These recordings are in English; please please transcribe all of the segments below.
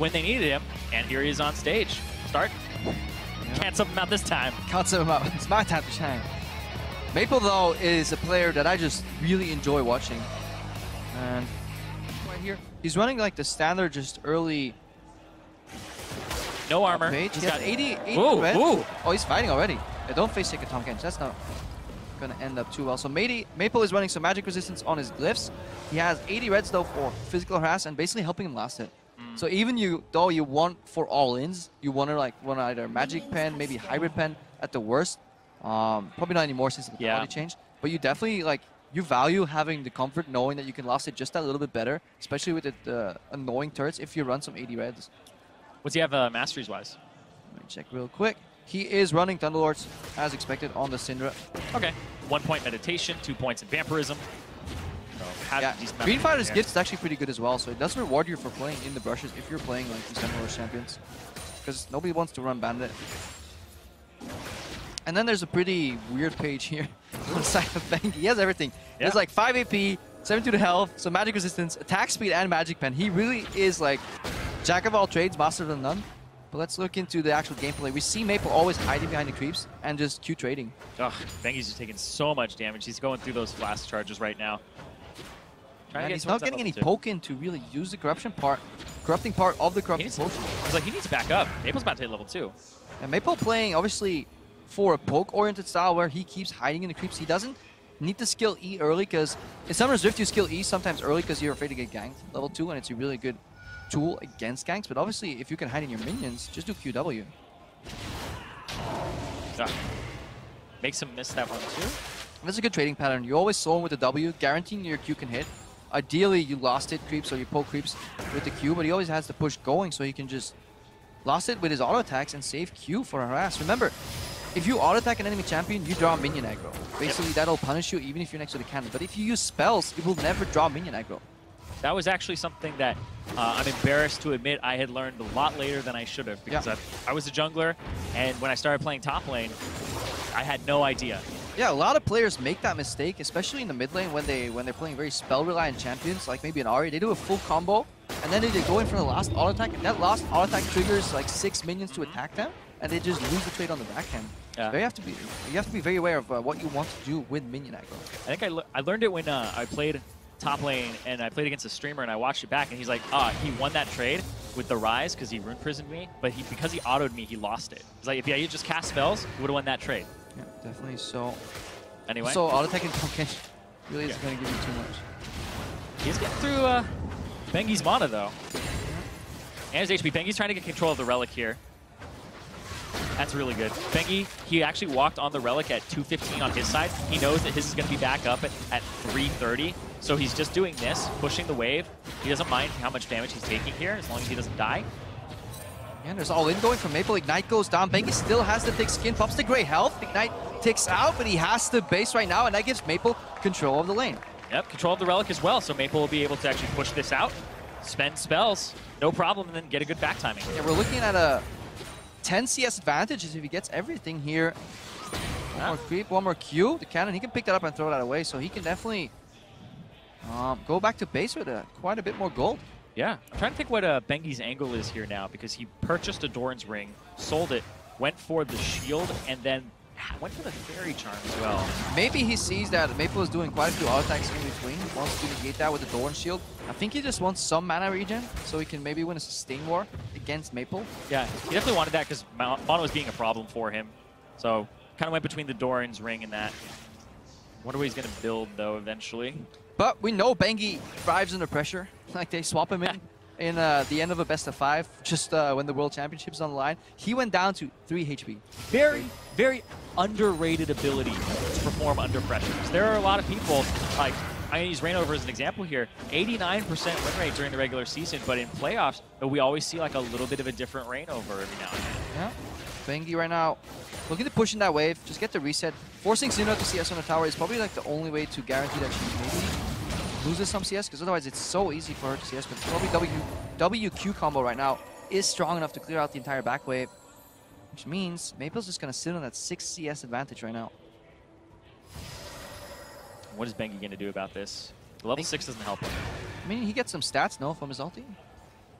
when they needed him, and here he is on stage. Start. Can't sub him out this time. Can't sub him out. It's my time to shine. Maple, though, is a player that I just really enjoy watching. And right here, he's running like the standard, just early. No armor. Page. He's got 80 Ooh, red. ooh. Oh, he's fighting already. Yeah, don't face take a Tom Kench. That's not going to end up too well. So Maple is running some magic resistance on his glyphs. He has 80 reds, though, for physical harass and basically helping him last hit. So even though you want for all-ins, you want to like run either magic pen, maybe hybrid pen at the worst. Probably not anymore since the quality changed. But you definitely you value having the comfort knowing that you can last it just a little bit better, especially with the annoying turrets if you run some 80 reds. What's he have masteries-wise? Let me check real quick. He is running Thunderlords as expected on the Syndra. Okay. 1 point meditation, 2 points in vampirism. Yeah, Green Fighter's gift is actually pretty good as well, so it does reward you for playing in the brushes if you're playing like these Thunderlords champions. Because nobody wants to run Bandit. And then there's a pretty weird page here on the side of Bengi. He has everything. He has like 5 AP, 72 to health, some magic resistance, attack speed, and magic pen. He really is like jack of all trades, master of none. But let's look into the actual gameplay. We see Maple always hiding behind the creeps and just Q trading. Ugh, Bengi's just taking so much damage. He's going through those flash charges right now. And he's not getting any poke in to really use the corrupting part of the corrupting potion. He's like, he needs to back up. Maple's about to hit level 2. And Maple playing, obviously, for a poke-oriented style where he keeps hiding in the creeps. He doesn't need to skill E early, because in Summoner's Rift you skill E sometimes early because you're afraid to get ganked level 2, and it's a really good tool against ganks. But obviously, if you can hide in your minions, just do QW. Makes him miss that one too. That's a good trading pattern. You always slow him with the W, guaranteeing your Q can hit. Ideally, you lost hit creeps or you poke creeps with the Q, but he always has the push going, so he can just lost it with his auto attacks and save Q for a harass. Remember, if you auto attack an enemy champion, you draw minion aggro. Basically, that'll punish you even if you're next to the cannon. But if you use spells, you will never draw minion aggro. That was actually something that I'm embarrassed to admit I had learned a lot later than I should have, because I was a jungler, and when I started playing top lane, I had no idea. Yeah, a lot of players make that mistake, especially in the mid lane when they're playing very spell-reliant champions, like maybe an Ahri. They do a full combo, and then they go in for the last auto attack, and that last auto attack triggers like 6 minions to attack them, and they just lose the trade on the backhand. So you have to be very aware of what you want to do with minion aggro. I think I learned it when I played top lane, and I played against a streamer, and I watched it back, and he's like, he won that trade with the Rise because he rune prisoned me, but because he autoed me, he lost it. He's like, if he just cast spells, he would have won that trade. Yeah, definitely. So anyway, so auto attacking Pumpkin really isn't going to give you too much. He's getting through Bengi's mana though, and his HP. Bengi's trying to get control of the relic here. That's really good. Bengi, he actually walked on the relic at 215 on his side. He knows that his is going to be back up at 330. So he's just doing this, pushing the wave. He doesn't mind how much damage he's taking here, as long as he doesn't die. And there's all in going from Maple. Ignite goes down. Bengi still has the thick skin, pops the great health. Ignite ticks out, but he has the base right now, and that gives Maple control of the lane. Yep, control of the relic as well. So Maple will be able to actually push this out, spend spells, no problem, and then get a good back timing. Yeah, we're looking at a 10 CS advantage if he gets everything here. One more creep, one more Q. The cannon, he can pick that up and throw that away, so he can definitely go back to base with quite a bit more gold. Yeah, I'm trying to think what Bengi's angle is here now, because he purchased a Doran's Ring, sold it, went for the shield, and then went for the Fairy Charm as well. Maybe he sees that Maple is doing quite a few auto attacks in between, wants to negate that with the Doran's Shield. I think he just wants some mana regen, so he can maybe win a sustain war against Maple. Yeah, he definitely wanted that because mono was being a problem for him. So kind of went between the Doran's Ring and that. Wonder what he's going to build, though, eventually. But we know Bengi thrives under pressure. Like, they swap him in the end of a best of 5, just when the World Championship's on the line. He went down to 3 HP. Very, very underrated ability to perform under pressure. There are a lot of people, like, I use Reignover as an example here, 89% win rate during the regular season, but in playoffs, we always see like a little bit of a different Reignover every now and then. Yeah. Bengi right now, looking to push in that wave, just get the reset. Forcing Sinnoh to CS on the tower is probably like the only way to guarantee that she maybe loses some CS, because otherwise it's so easy for her to CS. But probably WQ combo right now is strong enough to clear out the entire back wave, which means Maple's just going to sit on that 6 CS advantage right now. What is Bengi going to do about this? The level 6 doesn't help him. I mean, he gets some stats, no, from his ulti.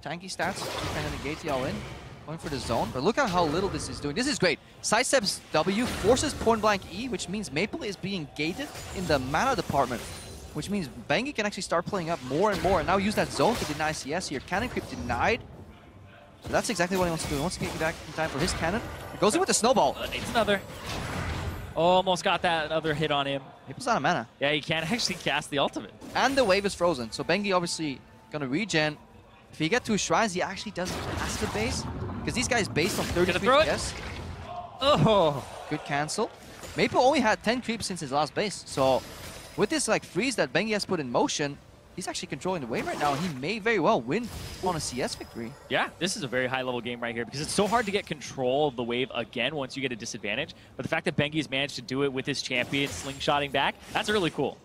tanky stats to kind of negate the all-in. Going for the zone, but look at how little this is doing. This is great. Sidesteps W, forces point blank E, which means Maple is being gated in the mana department, which means Bengi can actually start playing up more and more, and now use that zone to deny CS here. Cannon creep denied. So that's exactly what he wants to do. He wants to get back in time for his cannon. He goes in with the snowball. Needs another. Almost got that other hit on him. Maple's out of mana. Yeah, he can't actually cast the ultimate. And the wave is frozen, so Bengi obviously gonna regen. If he get 2 shrines, he actually doesn't cast the base, because these guys based on 33 PS. Oh, good cancel. Maple only had 10 creeps since his last base, so with this like freeze that Bengi has put in motion, he's actually controlling the wave right now, and he may very well win on a CS victory. Yeah, this is a very high-level game right here, because it's so hard to get control of the wave again once you get a disadvantage. But the fact that Bengi's managed to do it with his champion slingshotting back, that's really cool.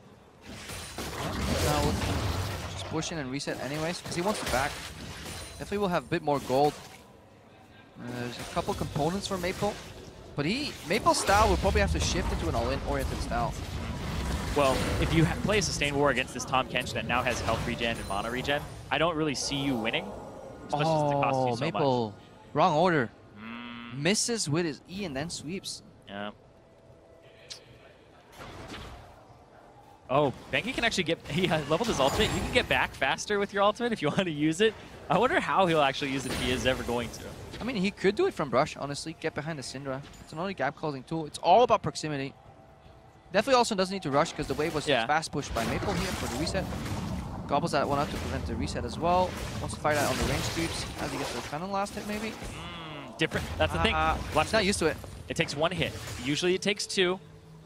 Now, just push in and reset anyways, because he wants to back. Definitely will have a bit more gold. There's a couple components for Maple, but Maple's style will probably have to shift into an all-in oriented style. Well, if you play a sustained war against this Tahm Kench that now has health regen and mana regen, I don't really see you winning, especially since it costs you so Maple. much. Wrong order. Misses with his E and then sweeps. Yeah. Oh, Bengi can actually get, he leveled his ultimate. You can get back faster with your ultimate if you want to use it. I wonder how he'll actually use it if he is ever going to. I mean, he could do it from Brush, honestly. Get behind the Syndra. It's another gap closing tool. It's all about proximity. Definitely also doesn't need to rush because the wave was fast pushed by Maple here for the reset. Gobbles that one out to prevent the reset as well. Wants to fire that on the range creeps as he gets the cannon last hit, maybe. Different. That's the thing. He's not used to it. It takes 1 hit. Usually it takes 2,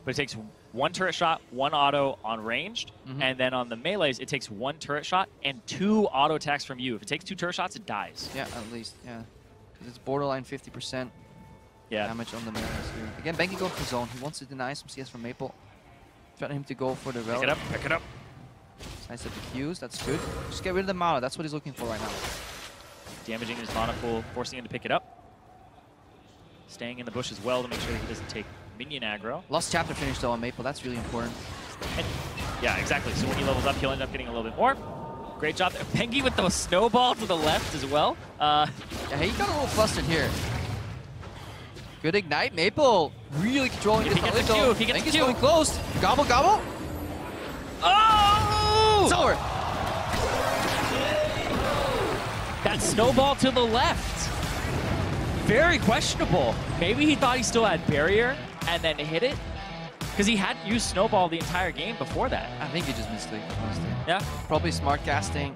but it takes 1 turret shot, 1 auto on ranged, and then on the melees, it takes 1 turret shot and 2 auto attacks from you. If it takes 2 turret shots, it dies. Yeah, at least, yeah. Because it's borderline 50% damage on the melees here. Again, Bengi going for zone. He wants to deny some CS from Maple. Threaten him to go for the relic. Pick it up, pick it up. Nice at the Qs, that's good. Just get rid of the mana, that's what he's looking for right now. Damaging his mana pool, forcing him to pick it up. Staying in the bush as well to make sure that he doesn't take minion aggro. Lost chapter finish though on Maple, that's really important. And, yeah, exactly. So when he levels up, he'll end up getting a little bit more. Great job there. Bengi with the snowball to the left as well. Yeah, he got a little flustered here. Good ignite, Maple really controlling this. If he gets Bengi's going close. Gobble, gobble. Oh! It's over. That snowball to the left. Very questionable. Maybe he thought he still had barrier and then hit it. Because he hadn't used snowball the entire game before that. I think he just misclicked, honestly. Yeah. Probably smart casting.